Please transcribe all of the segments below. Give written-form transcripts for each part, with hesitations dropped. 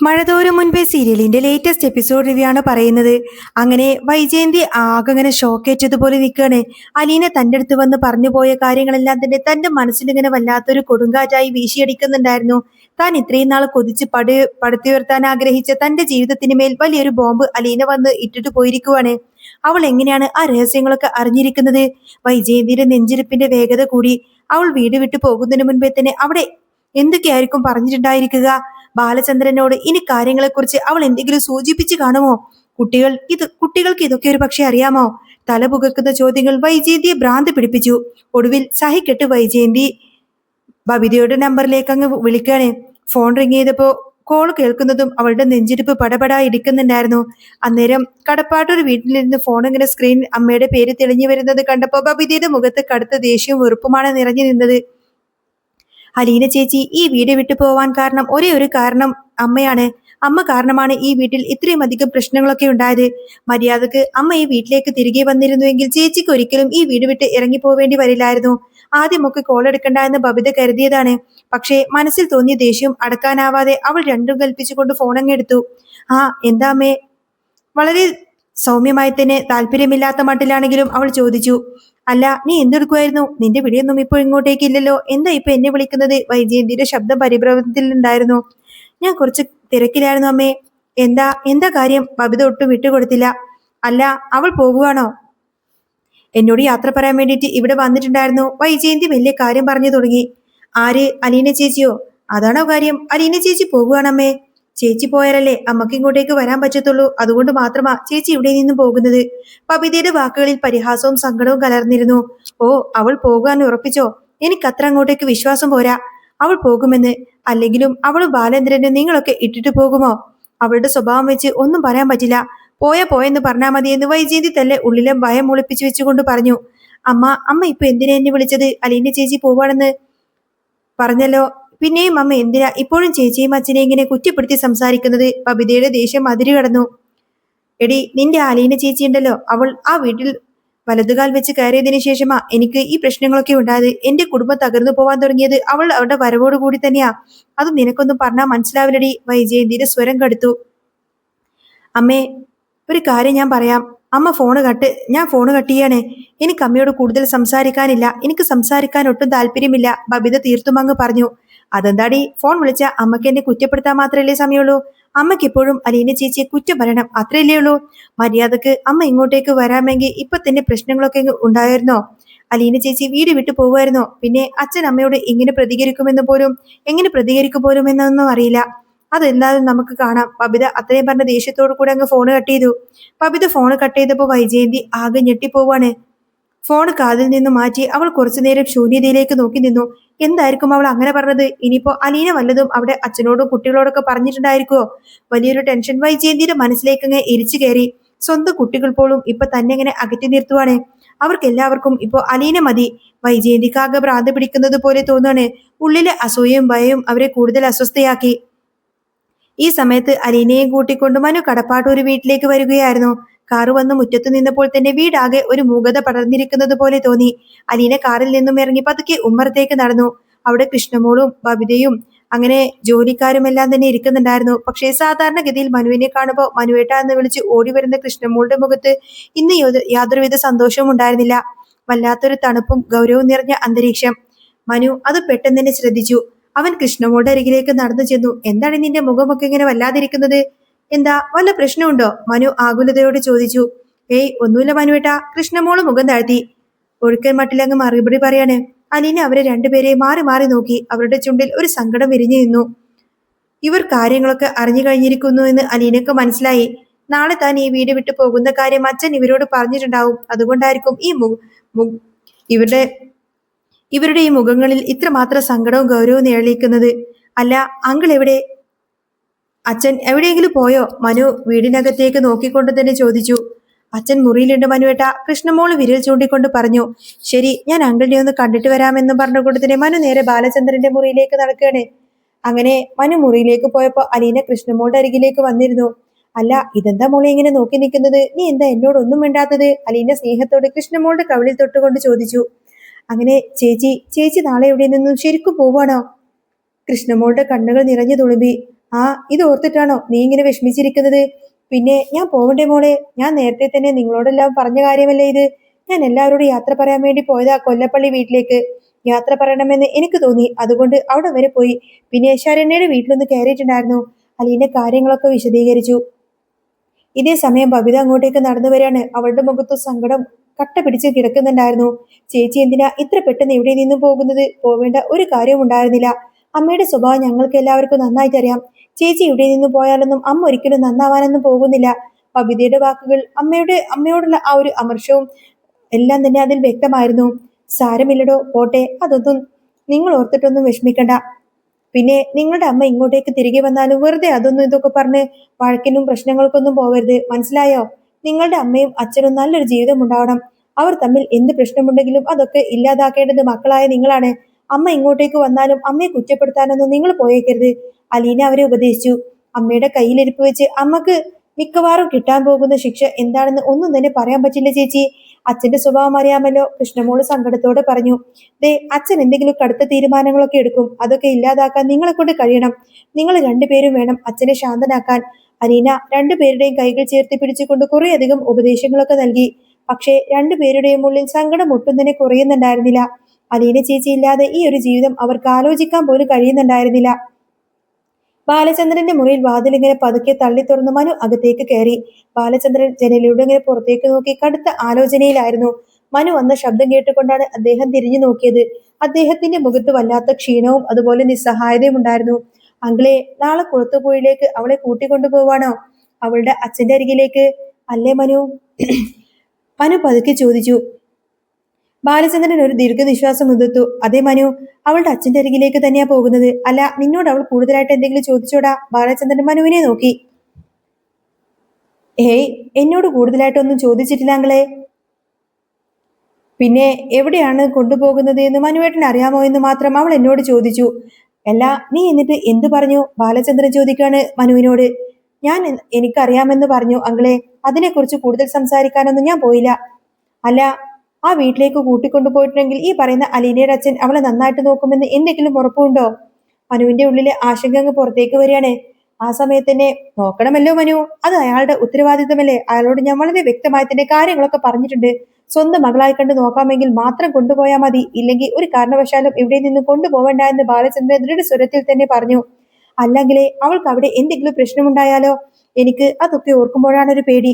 മഴതോരും മുൻപേ സീരിയലിന്റെ latest episode review ആണ് പറയുന്നത്. അങ്ങനെ വൈജയന്തി ആകെ ഇങ്ങനെ ഷോക്കേറ്റതുപോലെ നിൽക്കുകയാണ്. അലീന തന്റെ അടുത്ത് വന്ന് പറഞ്ഞു പോയ കാര്യങ്ങളെല്ലാം തന്നെ തന്റെ മനസ്സിൽ ഇങ്ങനെ വല്ലാത്തൊരു കൊടുങ്കാറ്റായി വീശിയടിക്കുന്നുണ്ടായിരുന്നു. താൻ ഇത്രയും നാൾ കൊതിച്ച് പടുത്തുയർത്താൻ ആഗ്രഹിച്ച തന്റെ ജീവിതത്തിന് മേൽ വലിയൊരു ബോംബ് അലീന വന്ന് ഇട്ടിട്ട് പോയിരിക്കുവാണ്. അവൾ എങ്ങനെയാണ് ആ രഹസ്യങ്ങളൊക്കെ അറിഞ്ഞിരിക്കുന്നത്? വൈജയന്തിയുടെ നെഞ്ചിരിപ്പിന്റെ വേഗത കൂടി. അവൾ വീട് വിട്ടു പോകുന്നതിന് മുൻപേ തന്നെ അവിടെ എന്തൊക്കെയായിരിക്കും പറഞ്ഞിട്ടുണ്ടായിരിക്കുക? ബാലചന്ദ്രനോട് ഇനി കാര്യങ്ങളെക്കുറിച്ച് അവൾ എന്തെങ്കിലും സൂചിപ്പിച്ചു കാണുമോ? കുട്ടികൾക്ക് ഇതൊക്കെ ഒരു പക്ഷെ അറിയാമോ? തലപുകക്കുന്ന ചോദ്യങ്ങൾ വൈജയന്തിയെ ഭ്രാന്ത് പിടിപ്പിച്ചു. ഒടുവിൽ സഹിക്കെട്ട് വൈജയന്തി ബബിതയുടെ നമ്പറിലേക്ക് അങ്ങ് വിളിക്കാണ്. ഫോൺ റിങ് ചെയ്തപ്പോ കോൾ കേൾക്കുന്നതും അവളുടെ നെഞ്ചിടിപ്പ് പടപടാ ഇടിക്കുന്നുണ്ടായിരുന്നു. അന്നേരം കടപ്പാട്ടൊരു വീട്ടിലിരുന്ന് ഫോൺ ഇങ്ങനെ സ്ക്രീൻ അമ്മയുടെ പേര് തെളിഞ്ഞു വരുന്നത് കണ്ടപ്പോ ബബിതയുടെ മുഖത്ത് കടുത്ത ദേഷ്യവും വെറുപ്പുമാണ് നിറഞ്ഞു നിന്നത്. അലീന ചേച്ചി ഈ വീട് വിട്ടു പോവാൻ കാരണം ഒരേ ഒരു കാരണം അമ്മയാണ്. അമ്മ കാരണമാണ് ഈ വീട്ടിൽ ഇത്രയും അധികം പ്രശ്നങ്ങളൊക്കെ ഉണ്ടായത്. മര്യാദക്ക് അമ്മ ഈ വീട്ടിലേക്ക് തിരികെ വന്നിരുന്നുവെങ്കിൽ ചേച്ചിക്ക് ഒരിക്കലും ഈ വീട് വിട്ട് ഇറങ്ങി പോവേണ്ടി വരില്ലായിരുന്നു. ആദ്യമൊക്കെ കോൾ എടുക്കണ്ട എന്ന് ബബിത കരുതിയതാണ്. പക്ഷേ മനസ്സിൽ തോന്നിയ ദേഷ്യം അടക്കാനാവാതെ അവൾ രണ്ടും കൽപ്പിച്ചുകൊണ്ട് ഫോണങ്ങെടുത്തു. ആ എന്താ അമ്മേ? വളരെ സൗമ്യമായി തന്നെ താല്പര്യമില്ലാത്ത മട്ടിലാണെങ്കിലും അവൾ ചോദിച്ചു. അല്ല, നീ എന്തെടുക്കുമായിരുന്നു? നിന്റെ വിളിയൊന്നും ഇപ്പോൾ ഇങ്ങോട്ടേക്ക് ഇല്ലല്ലോ. എന്താ ഇപ്പൊ എന്നെ വിളിക്കുന്നത്? വൈജയന്തിയുടെ ശബ്ദം പരിഭ്രമത്തിലുണ്ടായിരുന്നു. ഞാൻ കുറച്ച് തിരക്കിലായിരുന്നു അമ്മേ. എന്താ എന്താ കാര്യം? ബബിത ഒട്ടും വിട്ടുകൊടുത്തില്ല. അല്ല, അവൾ പോകുവാണോ? എന്നോട് യാത്ര പറയാൻ വേണ്ടിയിട്ട് ഇവിടെ വന്നിട്ടുണ്ടായിരുന്നു. വൈജയന്തി വലിയ കാര്യം പറഞ്ഞു തുടങ്ങി. ആര്? അലീന ചേച്ചിയോ? അതാണോ കാര്യം? അലീന ചേച്ചി പോകുവാണമ്മേ. ചേച്ചി പോയാലല്ലേ അമ്മക്ക് ഇങ്ങോട്ടേക്ക് വരാൻ പറ്റത്തുള്ളൂ. അതുകൊണ്ട് മാത്രമാ ചേച്ചി ഇവിടെ നിന്നും പോകുന്നത്. ബബിതയുടെ വാക്കുകളിൽ പരിഹാസവും സങ്കടവും കലർന്നിരുന്നു. ഓ, അവൾ പോകാൻ ഉറപ്പിച്ചോ? എനിക്കത്ര അങ്ങോട്ടേക്ക് വിശ്വാസം പോരാ അവൾ പോകുമെന്ന്. അല്ലെങ്കിലും അവളും ബാലേന്ദ്രനും നിങ്ങളൊക്കെ ഇട്ടിട്ട് പോകുമോ? അവളുടെ സ്വഭാവം വെച്ച് ഒന്നും പറയാൻ പറ്റില്ല. പോയെന്ന് പറഞ്ഞാൽ മതിയെന്ന് വൈജയന്തി തന്നെ ഉള്ളിലെ ഭയം ഒളിപ്പിച്ചു വെച്ചുകൊണ്ട് പറഞ്ഞു. അമ്മ ഇപ്പൊ എന്തിനാ എന്നെ വിളിച്ചത്? അലീന ചേച്ചി പോവാണെന്ന് പറഞ്ഞല്ലോ. പിന്നെയും അമ്മ എന്തിനാ ഇപ്പോഴും ചേച്ചിയും അച്ഛനെ ഇങ്ങനെ കുറ്റപ്പെടുത്തി സംസാരിക്കുന്നത്? ബബിതയുടെ ദേഷ്യം അതിരുകടന്നു. എടി, നിന്റെ അലീന ചേച്ചി ഉണ്ടല്ലോ, അവൾ ആ വീട്ടിൽ വലതുകാൽ വെച്ച് കയറിയതിനു ശേഷമാ എനിക്ക് ഈ പ്രശ്നങ്ങളൊക്കെ ഉണ്ടായത്. എന്റെ കുടുംബം തകർന്നു പോവാൻ തുടങ്ങിയത് അവളുടെ വരവോട് കൂടി തന്നെയാ. അത് നിനക്കൊന്നും പറഞ്ഞാൽ മനസ്സിലാവില്ലടി. വൈജയന്തിയുടെ സ്വരം കടുത്തു. അമ്മേ, ഒരു കാര്യം ഞാൻ പറയാം. ഞാൻ ഫോണ് കട്ട് ചെയ്യാണ്. എനിക്ക് അമ്മയോട് കൂടുതൽ സംസാരിക്കാനില്ല. എനിക്ക് സംസാരിക്കാൻ ഒട്ടും താല്പര്യമില്ല. ബബിത തീർത്തും അങ്ങ് പറഞ്ഞു. അതെന്താടി? ഫോൺ വിളിച്ച അമ്മയ്ക്ക് എന്നെ കുറ്റപ്പെടുത്താൻ മാത്രമല്ലേ സമയമുള്ളൂ? അമ്മയ്ക്ക് എപ്പോഴും അലീന ചേച്ചിയെ കുറ്റം പറയണം, അത്രയല്ലേ ഉള്ളൂ? മര്യാദക്ക് അമ്മ ഇങ്ങോട്ടേക്ക് വരാമെങ്കിൽ ഇപ്പൊ തന്നെ പ്രശ്നങ്ങളൊക്കെ ഉണ്ടായിരുന്നോ? അലീന ചേച്ചി വീട് വിട്ടു പോകുമായിരുന്നോ? പിന്നെ അച്ഛൻ അമ്മയോട് എങ്ങനെ പ്രതികരിക്കും പോലും എന്നൊന്നും അറിയില്ല. അതെന്തായാലും നമുക്ക് കാണാം. ബബിത അത്രയും പറഞ്ഞ ദേഷ്യത്തോടു കൂടെ അങ്ങ് ഫോൺ കട്ട് ചെയ്തു. ബബിത ഫോൺ കട്ട് ചെയ്തപ്പോൾ വൈജയന്തി ആകെ ഞെട്ടിപ്പോവാണ്. ഫോൺ കാതിൽ നിന്ന് മാറ്റി അവൾ കുറച്ചു നേരം ശൂന്യതയിലേക്ക് നോക്കി നിന്നു. എന്തായിരിക്കും അവൾ അങ്ങനെ പറഞ്ഞത്? ഇനിയിപ്പോ അലീന വല്ലതും അവിടെ അച്ഛനോടും കുട്ടികളോടൊക്കെ പറഞ്ഞിട്ടുണ്ടായിരിക്കുമോ? വലിയൊരു ടെൻഷൻ വൈജയന്തിയുടെ മനസ്സിലേക്ക് അങ്ങ് ഇരിച്ചു കയറി. സ്വന്തം കുട്ടികൾ പോലും ഇപ്പൊ തന്നെ ഇങ്ങനെ അകറ്റി നിർത്തുവാണ്. അവർക്കെല്ലാവർക്കും ഇപ്പോ അലീന മതി. വൈജയന്തിക്കാകെ ഭ്രാന്ത് പിടിക്കുന്നത് പോലെ തോന്നുകയാണ്. ഉള്ളിലെ അസൂയയും ഭയവും അവരെ കൂടുതൽ അസ്വസ്ഥയാക്കി. ഈ സമയത്ത് അലീനയെ കൂട്ടിക്കൊണ്ട് മനു കടപ്പാട്ടൂർ വീട്ടിലേക്ക് വരികയായിരുന്നു. കാറ് വന്ന് മുറ്റത്ത് നിന്നപ്പോൾ തന്നെ വീടാകെ ഒരു മൂകത പടർന്നിരിക്കുന്നത് പോലെ തോന്നി. അലീന കാറിൽ നിന്നും ഇറങ്ങി പതുക്കെ ഉമ്മറത്തേക്ക് നടന്നു. അവിടെ കൃഷ്ണമോളും ബബിതയും അങ്ങനെ ജോലിക്കാരുമെല്ലാം തന്നെ ഇരിക്കുന്നുണ്ടായിരുന്നു. പക്ഷേ സാധാരണഗതിയിൽ മനുവിനെ കാണുമ്പോൾ മനുവേട്ട എന്ന് വിളിച്ച് ഓടി വരുന്ന കൃഷ്ണമോളുടെ മുഖത്ത് ഇന്ന് യാതൊരുവിധ സന്തോഷവും ഉണ്ടായിരുന്നില്ല. വല്ലാത്തൊരു തണുപ്പും ഗൗരവവും നിറഞ്ഞ അന്തരീക്ഷം. മനു അത് പെട്ടെന്ന് തന്നെ ശ്രദ്ധിച്ചു. അവൻ കൃഷ്ണമോളുടെ അരികിലേക്ക് നടന്നു ചെന്നു. എന്താണ് നിന്റെ മുഖമൊക്കെ ഇങ്ങനെ വല്ലാതിരിക്കുന്നത്? എന്താ, വല്ല പ്രശ്നമുണ്ടോ? മനു ആകുലതയോട് ചോദിച്ചു. ഏയ്, ഒന്നുമില്ല മനുവേട്ട. കൃഷ്ണമോള് മുഖം താഴ്ത്തി ഒഴുക്കൻ മട്ടിലങ്ങ് മറുപടി പറയാണ്. അലീന അവരെ രണ്ടുപേരെ മാറി മാറി നോക്കി. അവരുടെ ചുണ്ടിൽ ഒരു സങ്കടം വിരിഞ്ഞു നിന്നു. ഇവർ കാര്യങ്ങളൊക്കെ അറിഞ്ഞു കഴിഞ്ഞിരിക്കുന്നു എന്ന് അലീനക്ക് മനസ്സിലായി. നാളെ താൻ ഈ വീട് വിട്ടു പോകുന്ന കാര്യം അച്ഛൻ ഇവരോട് പറഞ്ഞിട്ടുണ്ടാവും. അതുകൊണ്ടായിരിക്കും ഇവരുടെ ഈ മുഖങ്ങളിൽ ഇത്രമാത്രം സങ്കടവും ഗൗരവവും നിഴലിക്കുന്നത്. അല്ല, അങ്കിൾ എവിടെ? അച്ഛൻ എവിടെയെങ്കിലും പോയോ? മനു വീടിനകത്തേക്ക് നോക്കിക്കൊണ്ട് തന്നെ ചോദിച്ചു. അച്ഛൻ മുറിയിലുണ്ട് മനുവേട്ട. കൃഷ്ണമോള് വിരൽ ചൂണ്ടിക്കൊണ്ട് പറഞ്ഞു. ശരി, ഞാൻ അങ്കിളിനെ ഒന്ന് കണ്ടിട്ട് വരാമെന്ന് പറഞ്ഞുകൊണ്ട് തന്നെ മനു നേരെ ബാലചന്ദ്രന്റെ മുറിയിലേക്ക് നടക്കുകയാണ്. അങ്ങനെ മനു മുറിയിലേക്ക് പോയപ്പോ അലീന കൃഷ്ണമോളുടെ അരികിലേക്ക് വന്നിരുന്നു. അല്ല, ഇതെന്താ മോളെ ഇങ്ങനെ നോക്കി നിൽക്കുന്നത്? നീ എന്താ എന്നോടൊന്നും വേണ്ടാത്തത്? അലീന സ്നേഹത്തോടെ കൃഷ്ണമോളുടെ കവിളിൽ തൊട്ടുകൊണ്ട് ചോദിച്ചു. അങ്ങനെ ചേച്ചി നാളെ ഇവിടെ നിന്നും ശരിക്കും പോവാണോ? കൃഷ്ണമോളുടെ കണ്ണുകൾ നിറഞ്ഞു തുളുമ്പി. ആ, ഇത് ഓർത്തിട്ടാണോ നീ ഇങ്ങനെ വിഷമിച്ചിരിക്കുന്നത്? പിന്നെ ഞാൻ പോവണ്ടേ മോളെ? ഞാൻ നേരത്തെ തന്നെ നിങ്ങളോടെല്ലാം പറഞ്ഞ കാര്യമല്ലേ ഇത്? ഞാൻ എല്ലാവരോടും യാത്ര പറയാൻ വേണ്ടി പോയതാ കൊല്ലപ്പള്ളി വീട്ടിലേക്ക്. യാത്ര പറയണമെന്ന് എനിക്ക് തോന്നി, അതുകൊണ്ട് അവിടെ വരെ പോയി. പിന്നെ ശരണ്യയുടെ വീട്ടിലൊന്ന് കയറിയിട്ടുണ്ടായിരുന്നു. അലീന കാര്യങ്ങളൊക്കെ വിശദീകരിച്ചു. ഇതേ സമയം ബബിത അങ്ങോട്ടേക്ക് നടന്നു വരികയാണ്. അവളുടെ മുഖത്ത് സങ്കടം കട്ട പിടിച്ച് കിടക്കുന്നുണ്ടായിരുന്നു. ചേച്ചി എന്തിനാ ഇത്ര പെട്ടെന്ന് ഇവിടെ നിന്നും പോകുന്നത്? പോവേണ്ട ഒരു കാര്യവും ഉണ്ടായിരുന്നില്ല. അമ്മയുടെ സ്വഭാവം ഞങ്ങൾക്ക് എല്ലാവർക്കും നന്നായിട്ട് അറിയാം. ചേച്ചി ഇവിടെ നിന്ന് പോയാലൊന്നും അമ്മ ഒരിക്കലും നന്നാവാനൊന്നും പോകുന്നില്ല. ബബിതയുടെ വാക്കുകൾ അമ്മയോടുള്ള ആ ഒരു അമർഷവും എല്ലാം തന്നെ അതിൽ വ്യക്തമായിരുന്നു. സാരമില്ലടോ, പോട്ടെ, അതൊന്നും നിങ്ങൾ ഓർത്തിട്ടൊന്നും വിഷമിക്കണ്ട. പിന്നെ നിങ്ങളുടെ അമ്മ ഇങ്ങോട്ടേക്ക് തിരികെ വന്നാലും വെറുതെ അതൊന്നും ഇതൊക്കെ പറഞ്ഞ് വഴക്കിനും പ്രശ്നങ്ങൾക്കൊന്നും പോവരുത്, മനസ്സിലായോ? നിങ്ങളുടെ അമ്മയും അച്ഛനും നല്ലൊരു ജീവിതം ഉണ്ടാവണം. അവർ തമ്മിൽ എന്ത് പ്രശ്നമുണ്ടെങ്കിലും അതൊക്കെ ഇല്ലാതാക്കേണ്ടത് മക്കളായ നിങ്ങളാണ്. അമ്മ ഇങ്ങോട്ടേക്ക് വന്നാലും അമ്മയെ കുറ്റപ്പെടുത്താനൊന്നും നിങ്ങൾ പോയേക്കരുത്. അലീന അവരെ ഉപദേശിച്ചു. അമ്മയുടെ കയ്യിലിരിപ്പ് വെച്ച് അമ്മക്ക് മിക്കവാറും കിട്ടാൻ പോകുന്ന ശിക്ഷ എന്താണെന്ന് ഒന്നും തന്നെ പറയാൻ പറ്റില്ല ചേച്ചി. അച്ഛന്റെ സ്വഭാവം അറിയാമല്ലോ, കൃഷ്ണമോള് സങ്കടത്തോടെ പറഞ്ഞു. ദേ, അച്ഛൻ എന്തെങ്കിലും കടുത്ത തീരുമാനങ്ങളൊക്കെ എടുക്കും. അതൊക്കെ ഇല്ലാതാക്കാൻ നിങ്ങളെ കൊണ്ട് കഴിയണം. നിങ്ങൾ രണ്ടുപേരും വേണം അച്ഛനെ ശാന്തനാക്കാൻ. അലീന രണ്ടുപേരുടെയും കൈകൾ ചേർത്ത് പിടിച്ചുകൊണ്ട് കുറേയധികം ഉപദേശങ്ങളൊക്കെ നൽകി. പക്ഷേ രണ്ടുപേരുടെയും ഉള്ളിൽ സങ്കടം ഒട്ടും തന്നെ കുറയുന്നുണ്ടായിരുന്നില്ല. അലീന ചേച്ചി ഇല്ലാതെ ഈ ഒരു ജീവിതം അവർക്ക് ആലോചിക്കാൻ പോലും കഴിയുന്നുണ്ടായിരുന്നില്ല. ബാലചന്ദ്രന്റെ മുറിയിൽ വാതിലിങ്ങനെ പതുക്കെ തള്ളി തുറന്ന് മനു അകത്തേക്ക് കയറി. ബാലചന്ദ്രൻ ജനലിലൂടെ ഇങ്ങനെ പുറത്തേക്ക് നോക്കി കടുത്ത ആലോചനയിലായിരുന്നു. മനു വന്ന ശബ്ദം കേട്ടുകൊണ്ടാണ് അദ്ദേഹം തിരിഞ്ഞു നോക്കിയത്. അദ്ദേഹത്തിന്റെ മുഖത്ത് വല്ലാത്ത ക്ഷീണവും അതുപോലെ നിസ്സഹായതയും ഉണ്ടായിരുന്നു. അങ്കിളെ, നാളെ കുളത്തുപുഴയിലേക്ക് അവളെ കൂട്ടിക്കൊണ്ടുപോവാണോ? അവളുടെ അച്ഛന്റെ അരികിലേക്ക്? അല്ലേ മനു? മനു പതുക്കെ ചോദിച്ചു. ബാലചന്ദ്രൻ ഒരു ദീർഘനിശ്വാസം മുതിർത്തു. അതേ മനു, അവളുടെ അച്ഛന്റെ അരികിലേക്ക് തന്നെയാ പോകുന്നത്. അല്ല, നിന്നോട് അവൾ കൂടുതലായിട്ട് എന്തെങ്കിലും ചോദിച്ചോടാ? ബാലചന്ദ്രൻ മനുവിനെ നോക്കി. ഏയ്, എന്നോട് കൂടുതലായിട്ടൊന്നും ചോദിച്ചിട്ടില്ല അങ്ങളെ. പിന്നെ എവിടെയാണ് കൊണ്ടുപോകുന്നത് എന്ന് മനുവേട്ടൻ അറിയാമോ എന്ന് മാത്രം അവൾ എന്നോട് ചോദിച്ചു. അല്ല, നീ എന്നിട്ട് എന്ത് പറഞ്ഞു? ബാലചന്ദ്രൻ ചോദിക്കാണ് മനുവിനോട്. ഞാൻ എനിക്കറിയാമെന്ന് പറഞ്ഞു അങ്ങളെ. അതിനെക്കുറിച്ച് കൂടുതൽ സംസാരിക്കാനൊന്നും ഞാൻ പോയില്ല. അല്ല, ആ വീട്ടിലേക്ക് കൂട്ടിക്കൊണ്ടുപോയിട്ടുണ്ടെങ്കിൽ ഈ പറയുന്ന അലീനയുടെ അച്ഛൻ അവളെ നന്നായിട്ട് നോക്കുമെന്ന് എന്തെങ്കിലും ഉറപ്പുണ്ടോ? മനുവിന്റെ ഉള്ളിലെ ആശങ്ക അങ്ങ് പുറത്തേക്ക് വരികയാണ്. ആ സമയത്ത് തന്നെ നോക്കണമല്ലോ മനു, അത് അയാളുടെ ഉത്തരവാദിത്തമല്ലേ? അയാളോട് ഞാൻ വളരെ വ്യക്തമായി തന്നെ കാര്യങ്ങളൊക്കെ പറഞ്ഞിട്ടുണ്ട്. സ്വന്തം മകളായി കണ്ട് നോക്കാമെങ്കിൽ മാത്രം കൊണ്ടുപോയാൽ മതി, ഇല്ലെങ്കിൽ ഒരു കാരണവശാലും ഇവിടെ നിന്ന് കൊണ്ടുപോവേണ്ട എന്ന് ബാലചന്ദ്രൻ ദൃഢസ്വരത്തിൽ തന്നെ പറഞ്ഞു. അല്ലെങ്കിലേ അവൾക്ക് അവിടെ എന്തെങ്കിലും പ്രശ്നമുണ്ടായാലോ? എനിക്ക് അതൊക്കെ ഓർക്കുമ്പോഴാണ് ഒരു പേടി.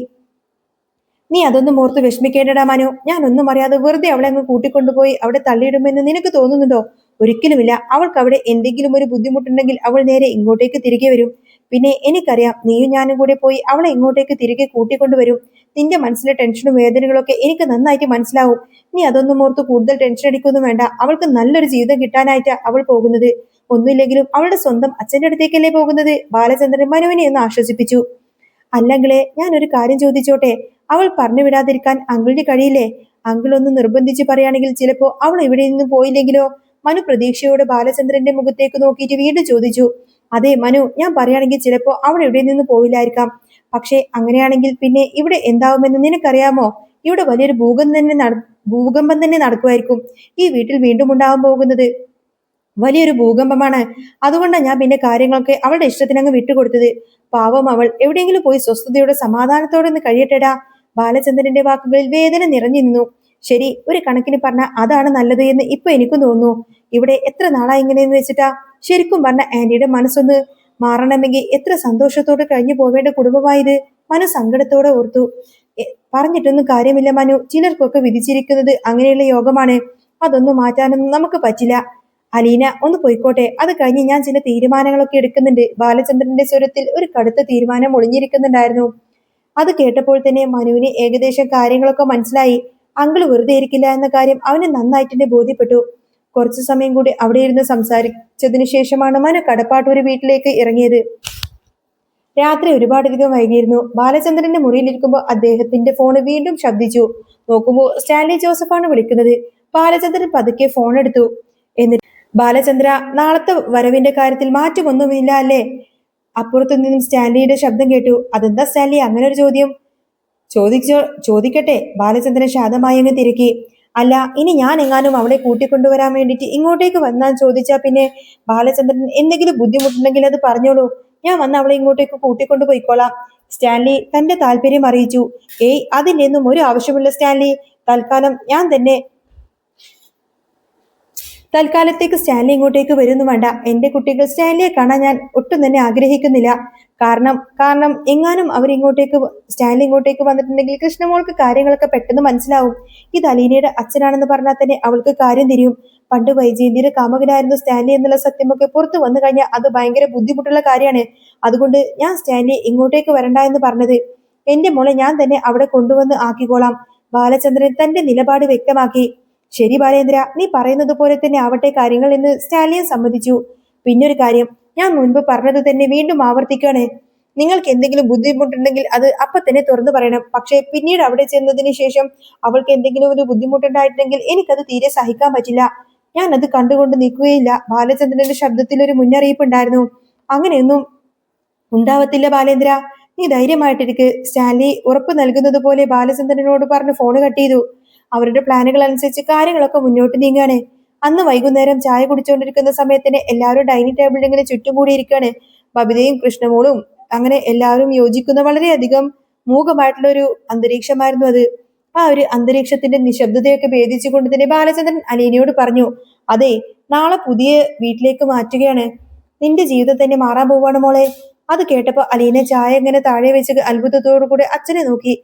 നീ അതൊന്നും ഓർത്ത് വിഷമിക്കേണ്ടടാ മനു. ഞാനൊന്നും അറിയാതെ വെറുതെ അവളെ അങ്ങ് കൂട്ടിക്കൊണ്ടുപോയി അവിടെ തള്ളിയിടുമെന്ന് നിനക്ക് തോന്നുന്നുണ്ടോ? ഒരിക്കലുമില്ല. അവൾക്ക് അവിടെ എന്തെങ്കിലും ഒരു ബുദ്ധിമുട്ടുണ്ടെങ്കിൽ അവൾ നേരെ ഇങ്ങോട്ടേക്ക് തിരികെ വരും. പിന്നെ എനിക്കറിയാം, നീയും ഞാനും കൂടെ പോയി അവളെ ഇങ്ങോട്ടേക്ക് തിരികെ കൂട്ടിക്കൊണ്ടുവരും. നിന്റെ മനസ്സിലെ ടെൻഷനും വേദനകളൊക്കെ എനിക്ക് നന്നായിട്ട് മനസ്സിലാവും. നീ അതൊന്നും ഓർത്ത് കൂടുതൽ ടെൻഷൻ അടിക്കൊന്നും വേണ്ട. അവൾക്ക് നല്ലൊരു ജീവിതം കിട്ടാനായിട്ടാ അവൾ പോകുന്നത്. ഒന്നുമില്ലെങ്കിലും അവളുടെ സ്വന്തം അച്ഛന്റെ അടുത്തേക്കല്ലേ പോകുന്നത്? ബാലചന്ദ്രൻ മനുവിനെ ഒന്ന് ആശ്വസിപ്പിച്ചു. അല്ലെങ്കിലേ, ഞാൻ ഒരു കാര്യം ചോദിച്ചോട്ടെ? അവൾ പറഞ്ഞു വിടാതിരിക്കാൻ അങ്കിളിന് കഴിയില്ലേ? അങ്കിൾ ഒന്ന് നിർബന്ധിച്ച് പറയുകയാണെങ്കിൽ ചിലപ്പോ അവൾ ഇവിടെ നിന്ന് പോയില്ലെങ്കിലോ? മനു പ്രതീക്ഷയോടെ ബാലചന്ദ്രന്റെ മുഖത്തേക്ക് നോക്കിയിട്ട് വീണ്ടും ചോദിച്ചു. അതെ മനു, ഞാൻ പറയുകയാണെങ്കിൽ ചിലപ്പോ അവൾ ഇവിടെ നിന്ന് പോയില്ലായിരിക്കാം. പക്ഷേ അങ്ങനെയാണെങ്കിൽ പിന്നെ ഇവിടെ എന്താവുമെന്ന് നിനക്കറിയാമോ? ഇവിടെ വലിയൊരു ഭൂകമ്പം തന്നെ നടക്കുമായിരിക്കും. ഈ വീട്ടിൽ വീണ്ടും ഉണ്ടാവാൻ പോകുന്നത് വലിയൊരു ഭൂകമ്പമാണ്. അതുകൊണ്ടാണ് ഞാൻ പിന്നെ കാര്യങ്ങളൊക്കെ അവളുടെ ഇഷ്ടത്തിനങ്ങ് വിട്ടുകൊടുത്തത്. പാവം, അവൾ എവിടെയെങ്കിലും പോയി സ്വസ്ഥതയോടെ സമാധാനത്തോടെ ഒന്ന് കഴിയട്ടെടാ. ബാലചന്ദ്രന്റെ വാക്കുകളിൽ വേദന നിറഞ്ഞു നിന്നു. ശരി, ഒരു കണക്കിന് പറഞ്ഞാൽ അതാണ് നല്ലത് എന്ന് ഇപ്പൊ എനിക്കും തോന്നുന്നു. ഇവിടെ എത്ര നാളായി ഇങ്ങനെയെന്ന് വെച്ചിട്ടാ? ശരിക്കും പറഞ്ഞ ആന്റിയുടെ മനസ്സൊന്ന് മാറണമെങ്കിൽ എത്ര സന്തോഷത്തോടെ കഴിഞ്ഞു പോവേണ്ട കുടുംബമായത്. മനു സങ്കടത്തോടെ ഓർത്തു. പറഞ്ഞിട്ടൊന്നും കാര്യമില്ല മനു, ചിലർക്കൊക്കെ വിധിച്ചിരിക്കുന്നത് അങ്ങനെയുള്ള യോഗമാണ്. അതൊന്നും മാറ്റാനൊന്നും നമുക്ക് പറ്റില്ല. അലീന ഒന്ന് പോയിക്കോട്ടെ, അത് കഴിഞ്ഞ് ഞാൻ ചില തീരുമാനങ്ങളൊക്കെ എടുക്കുന്നുണ്ട്. ബാലചന്ദ്രന്റെ സ്വരത്തിൽ ഒരു കടുത്ത തീരുമാനം ഒളിഞ്ഞിരിക്കുന്നുണ്ടായിരുന്നു. അത് കേട്ടപ്പോൾ തന്നെ മനുവിന് ഏകദേശം കാര്യങ്ങളൊക്കെ മനസ്സിലായി. അങ്കിള് വെറുതെ ഇരിക്കില്ല എന്ന കാര്യം അവന് നന്നായിട്ട് തന്നെ ബോധ്യപ്പെട്ടു. കുറച്ചു സമയം കൂടി അവിടെ ഇരുന്ന് സംസാരിച്ചതിനു ശേഷമാണ് മനു കടപ്പാട്ടൂര് വീട്ടിലേക്ക് ഇറങ്ങിയത്. രാത്രി ഒരുപാടധികം വൈകിയിരുന്നു. ബാലചന്ദ്രന്റെ മുറിയിലിരിക്കുമ്പോൾ അദ്ദേഹത്തിന്റെ ഫോണ് വീണ്ടും ശബ്ദിച്ചു. നോക്കുമ്പോൾ സ്റ്റാൻലി ജോസഫാണ് വിളിക്കുന്നത്. ബാലചന്ദ്രൻ പതുക്കെ ഫോൺ എടുത്തു. എന്നിട്ട്, ബാലചന്ദ്ര, നാളത്തെ വരവിന്റെ കാര്യത്തിൽ മാറ്റമൊന്നുമില്ല അല്ലേ? അപ്പുറത്തു നിന്നും സ്റ്റാൻലിയുടെ ശബ്ദം കേട്ടു. അതെന്താ സ്റ്റാൻലി അങ്ങനെ ഒരു ചോദ്യം? ചോദിക്കട്ടെ, ബാലചന്ദ്രൻ ശാന്തമായി അങ്ങ് തിരക്കി. അല്ല, ഇനി ഞാൻ എങ്ങാനും അവളെ കൂട്ടിക്കൊണ്ടുവരാൻ വേണ്ടിയിട്ട് ഇങ്ങോട്ടേക്ക് വന്നാൽ ചോദിച്ചാ പിന്നെ ബാലചന്ദ്രൻ എന്തെങ്കിലും ബുദ്ധിമുട്ടുണ്ടെങ്കിൽ അത് പറഞ്ഞോളൂ. ഞാൻ വന്ന് അവളെ ഇങ്ങോട്ടേക്ക് കൂട്ടിക്കൊണ്ടു പോയിക്കോളാം. സ്റ്റാൻലി തന്റെ താല്പര്യം അറിയിച്ചു. ഏയ്, അതിന്റെ ഒന്നും ഒരു ആവശ്യമില്ല സ്റ്റാൻലി. തൽക്കാലം ഞാൻ തന്നെ തൽക്കാലത്തേക്ക് സ്റ്റാൻലി ഇങ്ങോട്ടേക്ക് വരുന്നു വേണ്ട. എന്റെ കുട്ടികൾ സ്റ്റാൻലിയെ കാണാൻ ഞാൻ ഒട്ടും തന്നെ ആഗ്രഹിക്കുന്നില്ല. കാരണം എങ്ങാനും സ്റ്റാൻലി ഇങ്ങോട്ടേക്ക് വന്നിട്ടുണ്ടെങ്കിൽ കൃഷ്ണമോൾക്ക് കാര്യങ്ങളൊക്കെ പെട്ടെന്ന് മനസ്സിലാവും. ഇത് അലീനയുടെ അച്ഛനാണെന്ന് പറഞ്ഞാൽ തന്നെ അവൾക്ക് കാര്യം തിരിയും. പണ്ട് വൈജയന്തിയുടെ കാമുകനായിരുന്നു സ്റ്റാൻലി എന്നുള്ള സത്യമൊക്കെ പുറത്തു വന്നു കഴിഞ്ഞാൽ അത് ഭയങ്കര ബുദ്ധിമുട്ടുള്ള കാര്യമാണ്. അതുകൊണ്ട് ഞാൻ സ്റ്റാൻലി ഇങ്ങോട്ടേക്ക് വരണ്ട എന്ന് പറഞ്ഞത്. എന്റെ മോളെ ഞാൻ തന്നെ അവിടെ കൊണ്ടുവന്ന് ആക്കിക്കോളാം. ബാലചന്ദ്രൻ തന്റെ നിലപാട് വ്യക്തമാക്കി. ശരി ബാലേന്ദ്ര, നീ പറയുന്നത് പോലെ തന്നെ ആവട്ടെ കാര്യങ്ങൾ എന്ന് സ്റ്റാലിയൻ സമ്മതിച്ചു. പിന്നൊരു കാര്യം, ഞാൻ മുൻപ് പറഞ്ഞത് തന്നെ വീണ്ടും ആവർത്തിക്കുകയാണ്. നിങ്ങൾക്ക് എന്തെങ്കിലും ബുദ്ധിമുട്ടുണ്ടെങ്കിൽ അത് അപ്പൊ തന്നെ തുറന്നു പറയണം. പക്ഷേ പിന്നീട് അവിടെ ചെന്നതിന് ശേഷം അവൾക്ക് എന്തെങ്കിലും ഒരു ബുദ്ധിമുട്ടുണ്ടായിട്ടുണ്ടെങ്കിൽ എനിക്കത് തീരെ സഹിക്കാൻ പറ്റില്ല. ഞാൻ അത് കണ്ടുകൊണ്ട് നിൽക്കുകയില്ല. ബാലചന്ദ്രന്റെ ശബ്ദത്തിൽ ഒരു മുന്നറിയിപ്പ് ഉണ്ടായിരുന്നു. അങ്ങനെയൊന്നും ഉണ്ടാവത്തില്ല ബാലേന്ദ്ര, നീ ധൈര്യമായിട്ടിരിക്ക്. സ്റ്റാൻലി ഉറപ്പ് നൽകുന്നത് പോലെ ബാലചന്ദ്രനോട് പറഞ്ഞ് ഫോണ് കട്ട് ചെയ്തു. അവരുടെ പ്ലാനുകൾ അനുസരിച്ച് കാര്യങ്ങളൊക്കെ മുന്നോട്ട് നീങ്ങുകയാണ്. അന്ന് വൈകുന്നേരം ചായ കുടിച്ചുകൊണ്ടിരിക്കുന്ന സമയത്തിന് എല്ലാവരും ഡൈനിങ് ടേബിളിൽ ഇങ്ങനെ ചുറ്റും കൂടിയിരിക്കുകയാണ്. ബബിതയും കൃഷ്ണമോളും അങ്ങനെ എല്ലാവരും യോജിക്കുന്ന വളരെയധികം മൂകമായിട്ടുള്ള ഒരു അന്തരീക്ഷമായിരുന്നു അത്. ആ ഒരു അന്തരീക്ഷത്തിന്റെ നിശബ്ദതയൊക്കെ ഭേദിച്ചുകൊണ്ട് തന്നെ ബാലചന്ദ്രൻ അലീനയോട് പറഞ്ഞു, അതെ, നാളെ പുതിയ വീട്ടിലേക്ക് മാറ്റുകയാണ്. നിന്റെ ജീവിതം തന്നെ മാറാൻ പോവാണ് മോളെ. അത് കേട്ടപ്പോ അലീന ചായ ഇങ്ങനെ താഴെ വെച്ച് അത്ഭുതത്തോടു കൂടെ അച്ഛനെ നോക്കി.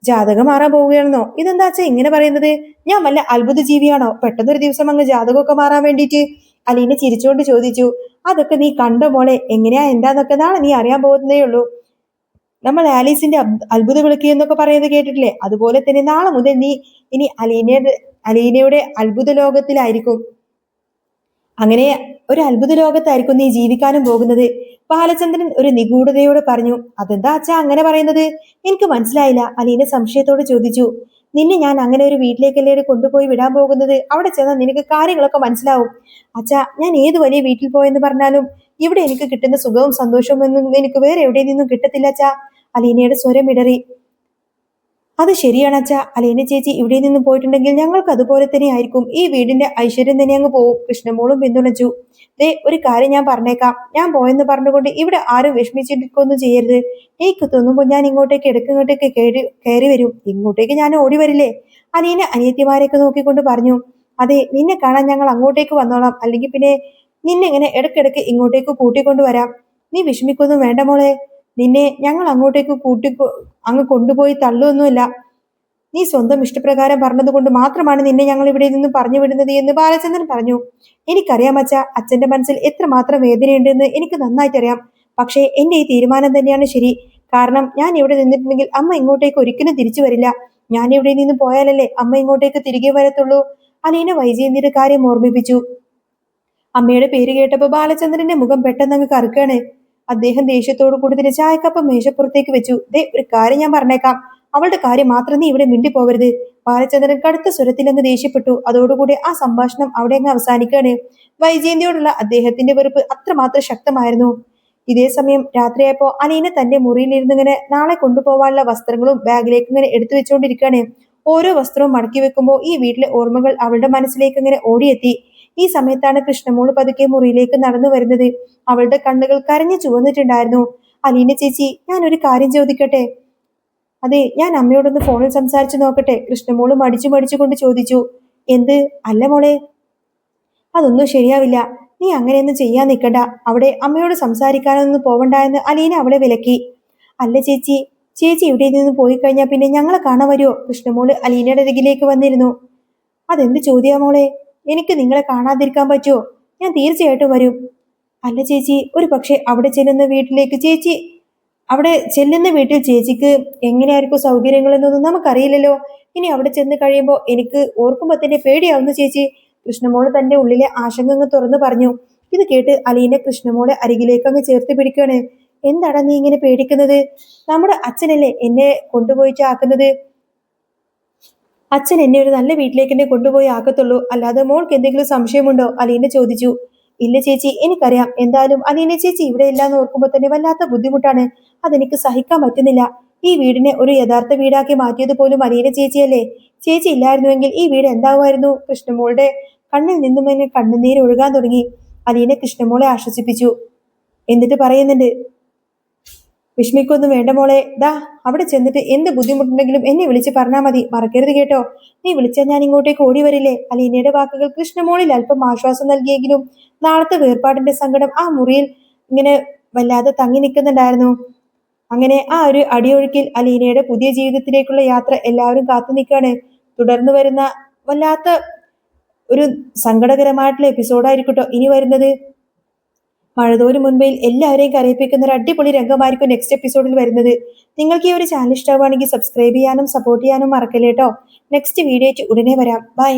ജാതകം മാറാൻ പോവുകയാണെന്നോ? ഇതെന്താ അച്ഛൻ ഇങ്ങനെ പറയുന്നത്? ഞാൻ വല്ല അത്ഭുത ജീവിയാണോ പെട്ടെന്നൊരു ദിവസം അങ്ങ് ജാതകമൊക്കെ മാറാൻ വേണ്ടിയിട്ട്? അലീന ചിരിച്ചുകൊണ്ട് ചോദിച്ചു. അതൊക്കെ നീ കണ്ടോ മോളെ? എങ്ങനെയാ എന്താന്നൊക്കെ നാളെ നീ അറിയാൻ പോകുന്നതേ ഉള്ളൂ. നമ്മൾ ആലീസിന്റെ അത്ഭുത വിളിക്കുക എന്നൊക്കെ പറയുന്നത് കേട്ടിട്ടില്ലേ? അതുപോലെ തന്നെ നാളെ മുതൽ നീ ഇനി അലീനയുടെ അത്ഭുത ലോകത്തിലായിരിക്കും. അങ്ങനെ ഒരു അത്ഭുത ലോകത്തായിരിക്കും നീ ജീവിക്കാനും പോകുന്നത്. ബാലചന്ദ്രൻ ഒരു നിഗൂഢതയോട് പറഞ്ഞു. അതെന്താ അച്ഛാ അങ്ങനെ പറയുന്നത്? എനിക്ക് മനസ്സിലായില്ല. അലീന സംശയത്തോട് ചോദിച്ചു. നിന്നെ ഞാൻ അങ്ങനെ ഒരു വീട്ടിലേക്കല്ലേ കൊണ്ടുപോയി വിടാൻ പോകുന്നത്. അവിടെ ചെന്നാൽ നിനക്ക് കാര്യങ്ങളൊക്കെ മനസ്സിലാവും. അച്ഛാ, ഞാൻ ഏത് വലിയ വീട്ടിൽ പോയെന്ന് പറഞ്ഞാലും ഇവിടെ എനിക്ക് കിട്ടുന്ന സുഖവും സന്തോഷവും ഒന്നും എനിക്ക് വേറെ എവിടെ നിന്നും കിട്ടത്തില്ല അച്ഛാ. അലീനയുടെ സ്വരം ഇടറി. അത് ശരിയാണ് അച്ഛാ. അലീന ചേച്ചി ഇവിടെ നിന്ന് പോയിട്ടുണ്ടെങ്കിൽ ഞങ്ങൾക്ക് അതുപോലെ തന്നെ ആയിരിക്കും. ഈ വീടിന്റെ ഐശ്വര്യം തന്നെ അങ്ങ് പോവും. കൃഷ്ണമോളും പിന്തുണച്ചു. ദേ, ഒരു കാര്യം ഞാൻ പറഞ്ഞേക്കാം. ഞാൻ പോയെന്ന് പറഞ്ഞുകൊണ്ട് ഇവിടെ ആരും വിഷമിച്ചിരിക്കൊന്നും ചെയ്യരുത്. എനിക്ക് തോന്നുമ്പോൾ ഞാൻ ഇങ്ങോട്ടേക്ക് ഇടയ്ക്കിങ്ങോട്ടേക്ക് കയറി വരും. ഇങ്ങോട്ടേക്ക് ഞാൻ ഓടി വരില്ലേ? അലീന അനിയത്തിമാരെയൊക്കെ നോക്കിക്കൊണ്ട് പറഞ്ഞു. അതെ, നിന്നെ കാണാൻ ഞങ്ങൾ അങ്ങോട്ടേക്ക് വന്നോളാം. അല്ലെങ്കിൽ പിന്നെ നിന്നെ ഇങ്ങനെ ഇടയ്ക്കിടയ്ക്ക് ഇങ്ങോട്ടേക്ക് കൂട്ടിക്കൊണ്ടുവരാം. നീ വിഷമിക്കൊന്നും വേണ്ട മോളെ. നിന്നെ ഞങ്ങൾ അങ്ങോട്ടേക്ക് അങ്ങ് കൊണ്ടുപോയി തള്ളുവൊന്നുമില്ല. നീ സ്വന്തം ഇഷ്ടപ്രകാരം പറഞ്ഞതുകൊണ്ട് മാത്രമാണ് നിന്നെ ഞങ്ങൾ ഇവിടെ നിന്ന് പറഞ്ഞു വിടുന്നത് എന്ന് ബാലചന്ദ്രൻ പറഞ്ഞു. എനിക്കറിയാം അച്ഛ, അച്ഛന്റെ മനസ്സിൽ എത്രമാത്രം വേദനയുണ്ടെന്ന് എനിക്ക് നന്നായിട്ടറിയാം. പക്ഷേ എന്റെ ഈ തീരുമാനം തന്നെയാണ് ശരി. കാരണം ഞാൻ ഇവിടെ നിന്നിട്ടുണ്ടെങ്കിൽ അമ്മ ഇങ്ങോട്ടേക്ക് ഒരിക്കലും തിരിച്ചു വരില്ല. ഞാൻ ഇവിടെ നിന്ന് പോയാലല്ലേ അമ്മ ഇങ്ങോട്ടേക്ക് തിരികെ വരത്തുള്ളൂ. അലീന വൈജയന്തിയുടെ കാര്യം ഓർമ്മിപ്പിച്ചു. അമ്മയുടെ പേര് കേട്ടപ്പോൾ ബാലചന്ദ്രന്റെ മുഖം പെട്ടെന്ന് കറുക്കാണ്. അദ്ദേഹം ദേഷ്യത്തോടു കൂടി തന്നെ ചായക്കപ്പ് മേശപ്പുറത്തേക്ക് വെച്ചു. ദേ, ഒരു കാര്യം ഞാൻ പറഞ്ഞേക്കാം. അവളുടെ കാര്യം മാത്രം നീ ഇവിടെ മിണ്ടിപ്പോവരുത്. ബാലചന്ദ്രൻ കടുത്ത സ്വരത്തിൽ അങ്ങ് ദേഷ്യപ്പെട്ടു. അതോടുകൂടി ആ സംഭാഷണം അവിടെ അങ്ങ് അവസാനിക്കുകയാണ്. വൈജയന്തിയോടുള്ള അദ്ദേഹത്തിന്റെ വെറുപ്പ് അത്രമാത്രം ശക്തമായിരുന്നു. ഇതേ സമയം രാത്രിയായപ്പോ അലീന തന്റെ മുറിയിലിരുന്ന് ഇങ്ങനെ നാളെ കൊണ്ടുപോകാനുള്ള വസ്ത്രങ്ങളും ബാഗിലേക്ക് ഇങ്ങനെ എടുത്തു വെച്ചുകൊണ്ടിരിക്കുകയാണ്. ഓരോ വസ്ത്രവും മടക്കി വെക്കുമ്പോൾ ഈ വീട്ടിലെ ഓർമ്മകൾ അവളുടെ മനസ്സിലേക്ക് ഇങ്ങനെ ഓടിയെത്തി. ഈ സമയത്താണ് കൃഷ്ണമോള് പതുക്കെ മുറിയിലേക്ക് നടന്നു വരുന്നത്. അവളുടെ കണ്ണുകൾ കരഞ്ഞു ചുവന്നിട്ടുണ്ടായിരുന്നു. അലീന ചേച്ചി, ഞാൻ ഒരു കാര്യം ചോദിക്കട്ടെ? അതെ, ഞാൻ അമ്മയോടൊന്ന് ഫോണിൽ സംസാരിച്ചു നോക്കട്ടെ? കൃഷ്ണമോള് മടിച്ചു കൊണ്ട് ചോദിച്ചു. എന്ത്? അല്ല മോളെ, അതൊന്നും ശരിയാവില്ല. നീ അങ്ങനെയൊന്നും ചെയ്യാൻ നിൽക്കണ്ട. അവിടെ അമ്മയോട് സംസാരിക്കാനൊന്നും പോവണ്ട എന്ന് അലീന അവളെ വിലക്കി. അല്ല ചേച്ചി, ചേച്ചി ഇവിടെ നിന്ന് പോയി കഴിഞ്ഞാൽ പിന്നെ ഞങ്ങളെ കാണാൻ വരുമോ? കൃഷ്ണമോള് അലീനയുടെ അരികിലേക്ക് വന്നിരുന്നു. അതെന്ത് ചോദ്യാ മോളെ? എനിക്ക് നിങ്ങളെ കാണാതിരിക്കാൻ പറ്റുമോ? ഞാൻ തീർച്ചയായിട്ടും വരും. അല്ല ചേച്ചി, ഒരു പക്ഷെ അവിടെ ചെല്ലുന്ന വീട്ടിൽ ചേച്ചിക്ക് എങ്ങനെയായിരിക്കും സൗകര്യങ്ങൾ എന്നൊന്നും നമുക്കറിയില്ലല്ലോ. ഇനി അവിടെ ചെന്ന് കഴിയുമ്പോൾ എനിക്ക് ഓർക്കുമ്പോൾ തന്നെ പേടിയാവുന്നു ചേച്ചി. കൃഷ്ണമോള് തന്റെ ഉള്ളിലെ ആശങ്ക തുറന്നു പറഞ്ഞു. ഇത് കേട്ട് അലീന കൃഷ്ണമോളെ അരികിലേക്ക് അങ്ങ് ചേർത്ത് പിടിക്കുകയാണ്. എന്താടാ നീ ഇങ്ങനെ പേടിക്കുന്നത്? നമ്മുടെ അച്ഛനല്ലേ എന്നെ കൊണ്ടുപോയിട്ട് ആക്കുന്നത്. അച്ഛൻ എന്നെ ഒരു നല്ല വീട്ടിലേക്ക് എന്നെ കൊണ്ടുപോയി ആക്കത്തുള്ളൂ. അല്ലാതെ മോൾക്ക് എന്തെങ്കിലും സംശയമുണ്ടോ? അലീന ചോദിച്ചു. ഇല്ല ചേച്ചി, എനിക്കറിയാം. എന്തായാലും അലീന ചേച്ചി ഇവിടെ ഇല്ലാന്ന് ഓർക്കുമ്പോൾ തന്നെ വല്ലാത്ത ബുദ്ധിമുട്ടാണ്. അതെനിക്ക് സഹിക്കാൻ പറ്റുന്നില്ല. ഈ വീടിനെ ഒരു യഥാർത്ഥ വീടാക്കി മാറ്റിയത് പോലും അലീന ചേച്ചിയല്ലേ. ചേച്ചി ഇല്ലായിരുന്നുവെങ്കിൽ ഈ വീട് എന്താവുമായിരുന്നു? കൃഷ്ണമോളുടെ കണ്ണിൽ നിന്നും എന്നെ കണ്ണുനീര് ഒഴുകാൻ തുടങ്ങി. അലീന കൃഷ്ണമോളെ ആശ്വസിപ്പിച്ചു. എന്നിട്ട് പറയുന്നുണ്ട്, വിഷമിക്കൊന്നും വേണ്ട മോളെ, ദാ അവിടെ ചെന്നിട്ട് എന്ത് ബുദ്ധിമുട്ടുണ്ടെങ്കിലും എന്നെ വിളിച്ച് പറഞ്ഞാൽ മതി, മറക്കരുത് കേട്ടോ. നീ വിളിച്ചാൽ ഞാൻ ഇങ്ങോട്ടേക്ക് ഓടി വരില്ലേ. അലീനയുടെ വാക്കുകൾ കൃഷ്ണമോളിൽ അല്പം ആശ്വാസം നൽകിയെങ്കിലും നാളത്തെ വേർപാടിന്റെ സങ്കടം ആ മുറിയിൽ ഇങ്ങനെ വല്ലാതെ തങ്ങി നിൽക്കുന്നുണ്ടായിരുന്നു. അങ്ങനെ ആ ഒരു അടിയൊഴുക്കിൽ അലീനയുടെ പുതിയ ജീവിതത്തിലേക്കുള്ള യാത്ര എല്ലാവരും കാത്തു നിൽക്കുകയാണ്. തുടർന്ന് വരുന്ന വല്ലാത്ത ഒരു സങ്കടകരമായിട്ടുള്ള എപ്പിസോഡായിരിക്കട്ടോ ഇനി വരുന്നത്. മഴതോരും മുൻപിൽ എല്ലാവരെയും കരയിപ്പിക്കുന്ന ഒരു അടിപൊളി രംഗമായിരിക്കും നെക്സ്റ്റ് എപ്പിസോഡിൽ വരുന്നത്. നിങ്ങൾക്ക് ഈ ഒരു ചാനൽ ഇഷ്ടമാവുകയാണെങ്കിൽ സബ്സ്ക്രൈബ് ചെയ്യാനും സപ്പോർട്ട് ചെയ്യാനും മറക്കല്ലേട്ടോ. നെക്സ്റ്റ് വീഡിയോ ഉടനെ വരാം. ബൈ.